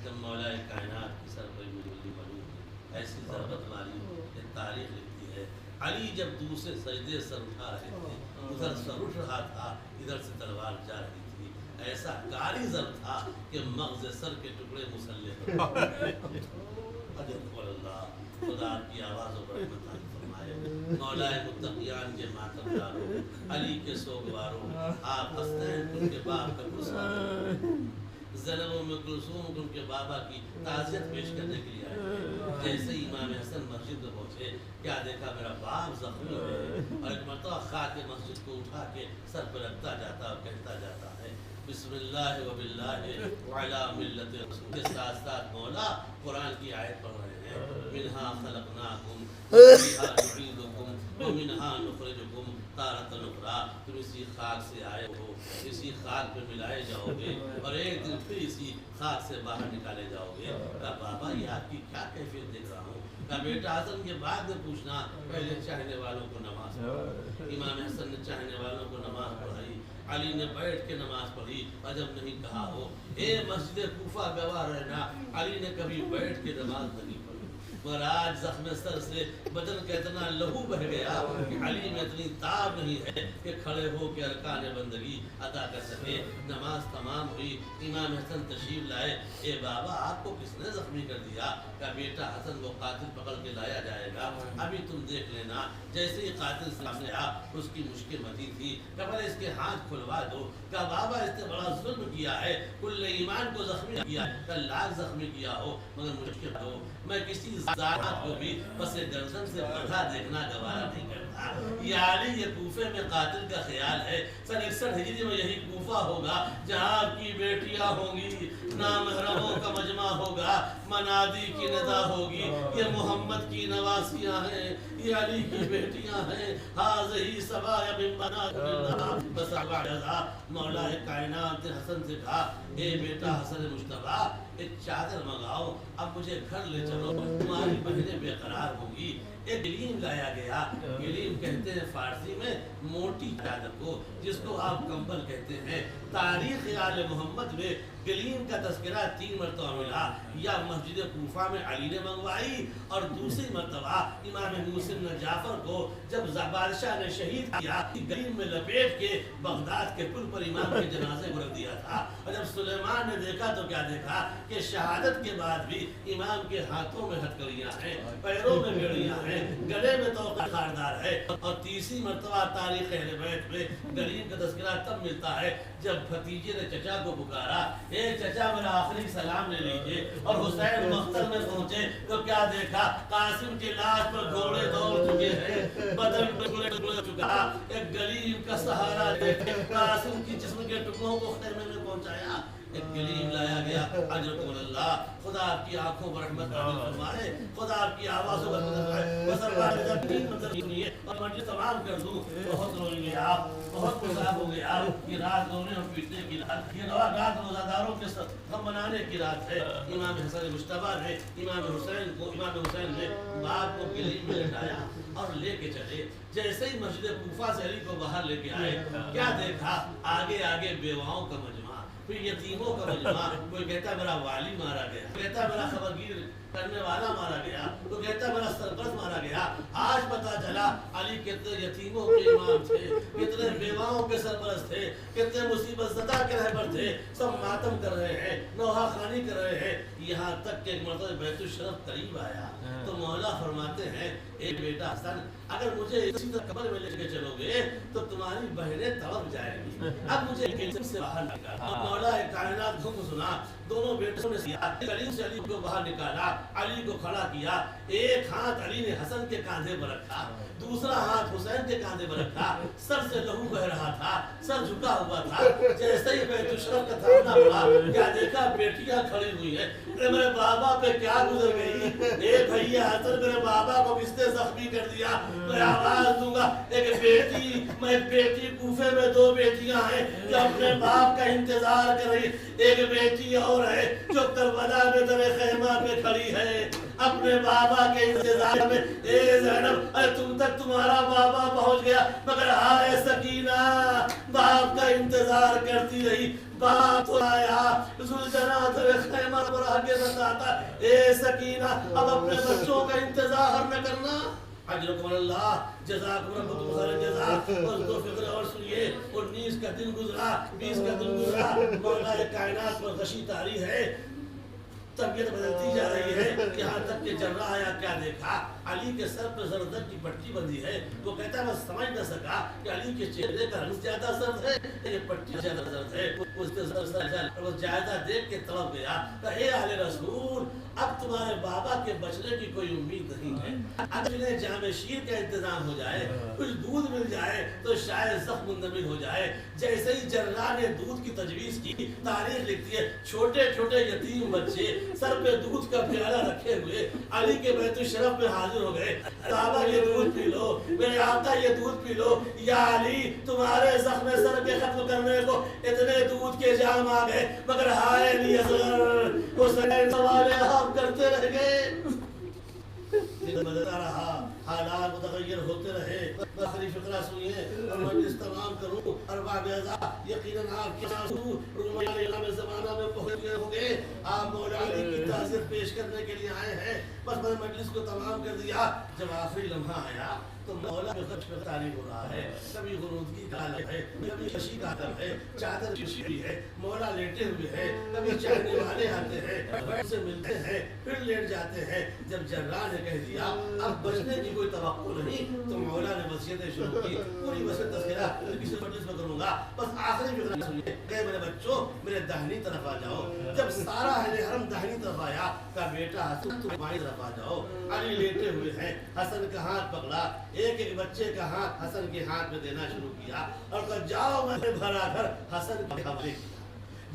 جب مولا کائنات کی سر پر ملی بنی ایسی ضربت ماری کہ تاریخ لکھتی ہے علی جب دوسرے سجدے سر اٹھا رہے تھے، ادھر سر اٹھ رہا تھا، ادھر سے تلوار جا رہی تھی، ایسا کاری ضرب تھا کہ مغز سر کے ٹکڑے مسلح پر اجر اللہ خدا کی آوازوں پر رحمت فرمائے۔ مولا متقیان کے ماتم داروں، علی کے سوگواروں، آپ حسنین ان کے باپ کا قصہ زینب ام کلثوم ان کے بابا کی تعزیت پیش کرنے کے لیے آئے۔ جیسے ہی امام حسن مسجد میں پہنچے، کیا دیکھا میرا باپ زخمی ہوئے، اور ایک مرتبہ خاک مسجد کو اٹھا کے سر پر رکھتا جاتا اور کہتا جاتا ہے بسم اللہ و باللہ وعلی ملت رسول کے ساتھ ساتھ مولا قرآن کی آیت پڑھ رہے ہیں منہا خلقناکم وفیہا نعیدکم ومنہا نخرجکم تارۃ اخری، تم اسی خاک سے آئے ہو، اسی خاک پہ ملائے جاؤ گے اور ایک دن پھر اسی خاک سے باہر نکالے جاؤ گے۔ کہا بابا یہ آپ کی کیا کیفیت دیکھ رہا ہوں؟ کہا بیٹا حسن کے بعد میں پوچھنا، پہلے چاہنے والوں کو نماز پڑھائی۔ امام حسن نے چاہنے والوں کو نماز پڑھائی، علی نے بیٹھ کے نماز پڑھی، اور جب نہیں کہا ہو اے مسجد کوفہ گواہ رہنا، علی نے کبھی بیٹھ کے نماز نہیں پڑھی، مگر آج زخم سر سے بدن کا اتنا لہو بہ گیا کہ علی میں اتنی تاب نہیں ہے کہ کھڑے ہو کے ارکان بندگی ادا کر سکے۔ نماز تمام ہوئی، امام حسن تشریف لائے، اے بابا آپ کو کس نے زخمی کر دیا؟ کہ بیٹا حسن وہ قاتل پکڑ کے لایا جائے گا، ابھی تم دیکھ لینا۔ جیسے ہی قاتل سامنے آیا، اس کی مشکل متی تھی کہ پہلے اس کے ہاتھ کھلوا دو۔ کہ بابا اس نے بڑا ظلم کیا ہے، کل ایمان کو زخمی کیا، کہ لاکھ زخمی کیا ہو مگر مشکل ہو، میں کسی ذات کو بھی پس گردن سے بڑھا دیکھنا گوارا نہیں کرتا۔ یہ علی یہ کوفے میں قاتل کا خیال ہے، سن 61 ہجری میں یہی کوفہ ہوگا جہاں آپ کی بیٹیاں ہوں گی، نامحرموں کا مجمع ہوگا، منادی کی ندا ہوگی، یہ محمد کی نواسیاں ہیں، یہ علی کی بیٹیاں ہیں، حاضہی سبایا من بنات اللہ بس جزا۔ مولا کائنات نے حسن سے کہا اے بیٹا حسن مجتبیٰ ایک چادر منگاؤ، اب مجھے گھر لے چلو، تمہاری بہنیں بے قرار ہوں گی۔ ایک گلیم لایا گیا، گلیم کہتے ہیں فارسی میں موٹی چادر کو، جس کو آپ کمبل کہتے ہیں۔ تاریخ آل محمد میں گلیم کا تذکرہ 3 مرتبہ ملا، یا مسجد کوفہ میں علی نے منگوائی، اور دوسری مرتبہ امام موسم نے جعفر کو جب بادشاہ نے شہید کیا گلیم میں لپیٹ کے بغداد کے پل پر امام کے جنازے کو رکھ دیا تھا۔ اور جب سلیمان نے دیکھا تو کیا دیکھا کہ شہادت کے بعد بھی امام کے ہاتھوں میں ہتھکڑیاں ہیں، پیروں میں بیڑیاں ہیں، گلے میں توقع خاردار ہے۔ اور تیسری مرتبہ تاریخ اہل بیت میں گلیم کا تذکرہ تب ملتا ہے جب بھتیجے نے چچا کو پکارا اے چچا میرا آخری سلام لے لیجئے، اور حسین مقتل میں پہنچے تو کیا دیکھا قاسم کی لاش پر گھوڑے دوڑ چکے ہیں، بدن ٹکڑے ٹکڑے چکا، ایک گلیم کا سہارا دے کے قاسم کی جسم کے ٹکڑوں کو خیمے میں پہنچایا۔ ایک گلیم لایا گیا، اجرکم اللہ، خدا آپ کی آنکھوں پر رحمت فرمائے، خدا آپ کی آوازوں پر رحمت فرمائے۔ بس اللہ نے جب 3 منظر سنی ہے اور مجھے تمام کر دوں، بہت روئیں گے آپ، بہت مذاق ہوں گے آپ۔ یہ رات رونے اور پیٹنے کی رات، یہ رات روزہ داروں کے ساتھ غم منانے کی رات ہے۔ امام حسن مجتبیٰ نے امام حسین نے باپ کو گلیم میں لٹایا اور لے کے چلے۔ جیسے ہی مسجد کوفہ سے علی کو باہر لے کے آئے، کیا دیکھا آگے آگے بیواؤں کا مجمع، پھر یتیموں کا مجمع، کوئی کہتا میرا والی مارا گیا، کوئی کہتا میرا خبرگیر کرنے والا مارا گیا، کوئی کہتا میرا سرپرست مارا گیا۔ آج پتا چلا علی کتنے یتیموں کے امام تھے، کتنے بیواؤں کے سرپرست تھے، کتنے مصیبت زدہ کے رہبر تھے، سب ماتم کر رہے ہیں، نوحہ خوانی کر رہے ہیں، یہاں تک کہ ایک مرتبہ بیت الشرف قریب آیا تو مولا فرماتے ہیں اے بیٹا حسن اگر مجھے اسی طرح قبر میں لے کے چلو گے تو تمہاری بہنیں تڑپ جائیں گی، اب مجھے کلم سے باہر نکالا۔ مولا کائنات کو سنا، دونوں بیٹوں نے علی سے علی کو باہر نکالا، علی کو کھڑا کیا، ایک ہاتھ علی نے حسن کے کاندھے پر رکھا، دوسرا ہاتھ حسین کے کاندھے پر رکھا، سر سے لہو بہ رہا تھا، سر جھکا ہوا تھا۔ جیسے ہی بیت الشرف کا تھامنا پڑا، کیا دیکھا بیٹیاں کھڑی ہوئی ہیں، میرے بابا پہ کیا گزر گئی، اے بھیا حسن میرے بابا کو کس نے زخمی کر دیا، میں آواز دوں گا ایک بیٹی کوفے میں 2 بیٹیاں ہیں جو اپنے باپ کا انتظار کر رہی، ایک بیٹی اور ہے جو کربلا میں در خیمہ پہ کھڑی ہے، اپنے بابا کے انتظار میں. اے زینب ارے تم تک تمہارا بابا پہنچ گیا مگر ہائے سکینہ باپ کا انتظار کرتی رہی. باپ تو آیا ذوالجناح خیمہ پر آگے بتاتا اے سکینہ اب اپنے بچوں کا انتظار نہ کرنا. اجرکم اللہ جزاکم ربکم خیر الجزاء. اور دو فکر اور سنیے 19 کا دن گزرا 20 کا دن گزرا مولا کائنات پر غشی طاری ہے. طبیعت بدلتی جا رہی ہے یہاں تک کہ جرہ آیا کیا دیکھا علی کے سر پر زردر کی پٹی بندھی ہے. وہ کہتا ہے میں سمجھ نہ سکا کہ علی کے چہرے کا رنگ زیادہ زرد ہے یہ پٹی زیادہ زرد ہے. وہ جائزہ دیکھ کے تڑپ گیا کہ اے اہل رسول اب تمہارے بابا کے بچنے کی کوئی امید نہیں ہے. اگر انہیں جامع شیر کا انتظام ہو جائے کچھ دودھ مل جائے تو شاید زخم مندمل ہو جائے. جیسے ہی جرہ نے دودھ کی تجویز کی تاریخ لکھتی ہے چھوٹے چھوٹے یتیم بچے سر پہ دودھ کا پیالہ رکھے ہوئے علی کے بیت الشرف میں حاضر ہو گئے. بابا یہ دودھ پی لو میرے آقا یہ دودھ پی لو. یا علی تمہارے زخم سر کے ختم کرنے کو اتنے دودھ کے جام آ گئے مگر ہائے علی اصغر حسین سوال آپ کرتے رہ گئے. دن بدلتا رہا حالات متغیر ہوتے رہے. آخری فقرہ سنیے اور مجلس تمام کروں. ارباب اعضاء یقیناً آپ کے آنسو رومیان امام زمانہ میں پہنچ گئے ہوں گے. آپ مولا علی کی تعزیت پیش کرنے کے لیے آئے ہیں. بس میں مجلس کو تمام کر دیا. جب آخری لمحہ آیا تو مولا کے خرچ پر تعریف ہو رہا ہے. کبھی غنودگی کا عالم ہے کبھی خشی کا عالم ہے. چادر کشی ہوئی ہے مولا لیٹے ہوئے ہیں. کبھی چاہنے والے آتے ہیں بیٹھ سے ملتے ہیں پھر لیٹ جاتے ہیں. جب جرہ نے کہہ دیا اب بچنے کی کوئی توقع نہیں تو مولا نے وصیتیں شروع کی. پوری وصیت تذکرہ کسی مجلس میں کروں گا. بس آخری فکرہ سنیے کہ میرے بچوں میرے داہنی طرف آ جاؤ. جب سارا اہل حرم داہنی طرف آیا کہا بیٹا حسن تم بائیں طرف آ جاؤ. علی لیٹے ہوئے ہیں. حسن کا ہاتھ پکڑا ایک ایک بچے کا ہاتھ حسن کے ہاتھ میں دینا شروع کیا اور کہا جاؤ میں نے بھرا گھر حسن کے حوالے کیا.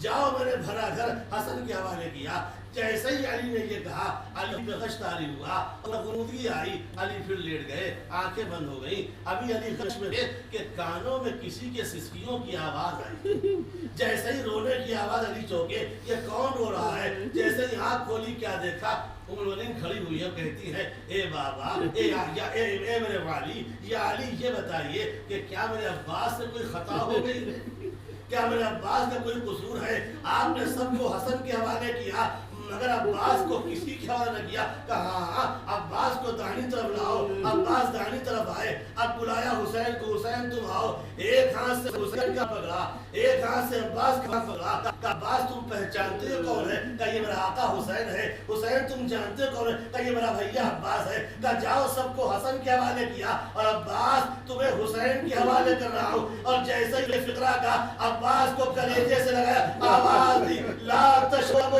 جاؤ میں نے بھرا گھر حسن کے حوالے کیا. جیسے ہی علی نے یہ کہا علی پہ غش طاری ہوا اور غنودگی آئی. علی پھر لیٹ گئے آنکھیں بند ہو گئی. ابھی علی غش میں تھے کہ کانوں میں کسی کے سسکیوں کی آواز آئی. جیسے ہی رونے کی آواز علی چوکے یہ کون رو رہا ہے. جیسے ہی آنکھ کھولی کیا دیکھا ام المؤمنین کھڑی ہوئی ہے کہتی ہے اے بابا اے میرے والی یا علی یہ بتائیے کہ کیا میرے عباس سے کوئی خطا ہو گئی ہے کیا میرے عباس کا کوئی قصور ہے. آپ نے سب کو حسن کے حوالے کیا مگر عباس کو کسی کے حوالے نہ کیا. کہا ہاں عباس کو داہنی طرف لاؤ. عباس داہنی طرف آئے. اب بلایا حسین کو حسین تم آؤ. ایک ہاتھ سے حسین کا پکڑا ایک ہاتھ سے عباس کا پکڑا. کہا عباس تم پہچانتے ہو کون ہے. کہا یہ میرا آقا حسین ہے. حسین تم جانتے ہو کون ہے. کہا یہ میرا بھیا عباس ہے. کہا جاؤ سب کو حسن کے حوالے کیا اور عباس تمہیں حسین کے حوالے کر رہا ہوں. اور جیسے ہی یہ فقرہ کا عباس کو کلیجے سے لگایا آواز دی لا تشرب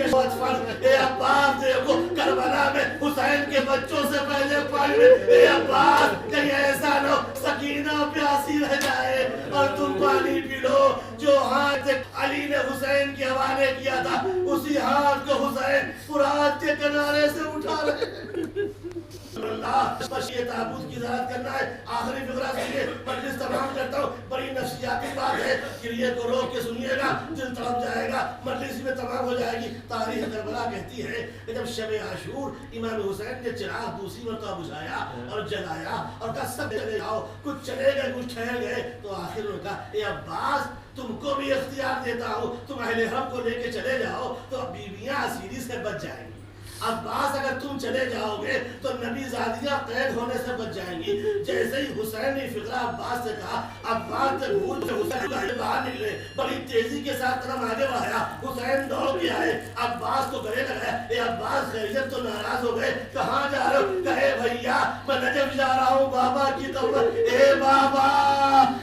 اے عباس دیکھو کربلا میں حسین کے بچوں سے پہلے پانی میں. اے عباس کہیں ایسا نہ ہو سکینہ پیاسی رہ جائے اور تم پانی پی لو. جو ہاتھ علی نے حسین کے حوالے کیا تھا اسی ہاتھ کو حسین فرات کے کنارے سے اٹھا رہے. اللہ یہ تعبد کی زیارت کرنا ہے. آخری فقرہ سنیے مجلس تمام کرتا ہوں. بڑی نفسیاتی بات ہے یہ کو روک کے سنیے گا دل تڑپ جائے گا. مجلس میں تمام ہو جائے گی. تاریخ کربلا کہتی ہے کہ جب شب عاشور امام حسین نے چراغ دوسری مرتبہ بجھایا اور جلایا اور کہا سب چلے جاؤ. کچھ چلے گئے کچھ ٹھہر گئے تو آخر میں کہا اے عباس تم کو بھی اختیار دیتا ہوں تم اہل حرم کو لے کے چلے جاؤ تو بیویاں اسیری سے بچ جائیں گی. عباس اگر تم چلے جاؤ گے تو نبی زادیاں قید ہونے سے بچ جائیں گی. جیسے ہی حسین نے فقرہ عباس سے کہا عباس سے بھول سے حسین باہر نکلے. بڑی تیزی کے ساتھ قدم آگے بڑھایا. حسین دوڑ کے آئے عباس کو گلے لگایا. اے عباس خیریت تو ناراض ہو گئے. کہاں جا رہے ہو. کہے بھیا میں نجف جا رہا ہوں بابا کی طرف. اے بابا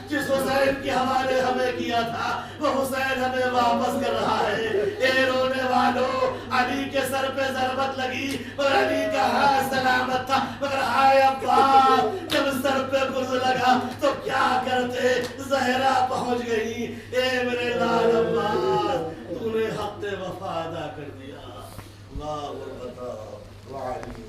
جس حسین کے حوالے ہمیں کیا تھا وہ حسین ہمیں واپس کر رہا ہے. اے رونے والوں علی کے سر پہ ضربت لگی اور علی کا ہاتھ سلامت تھا مگر ہائے عباس جب سر پہ گرز لگا تو کیا کرتے. زہرا پہنچ گئی. اے میرے لال عباس تو نے حق وفا ادا کر دیا. اللہ بتا وعلی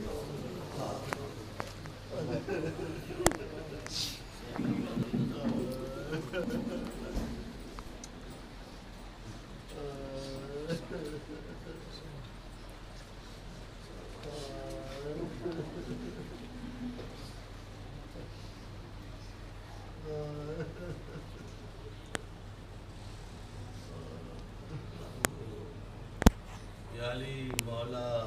یا علی مولا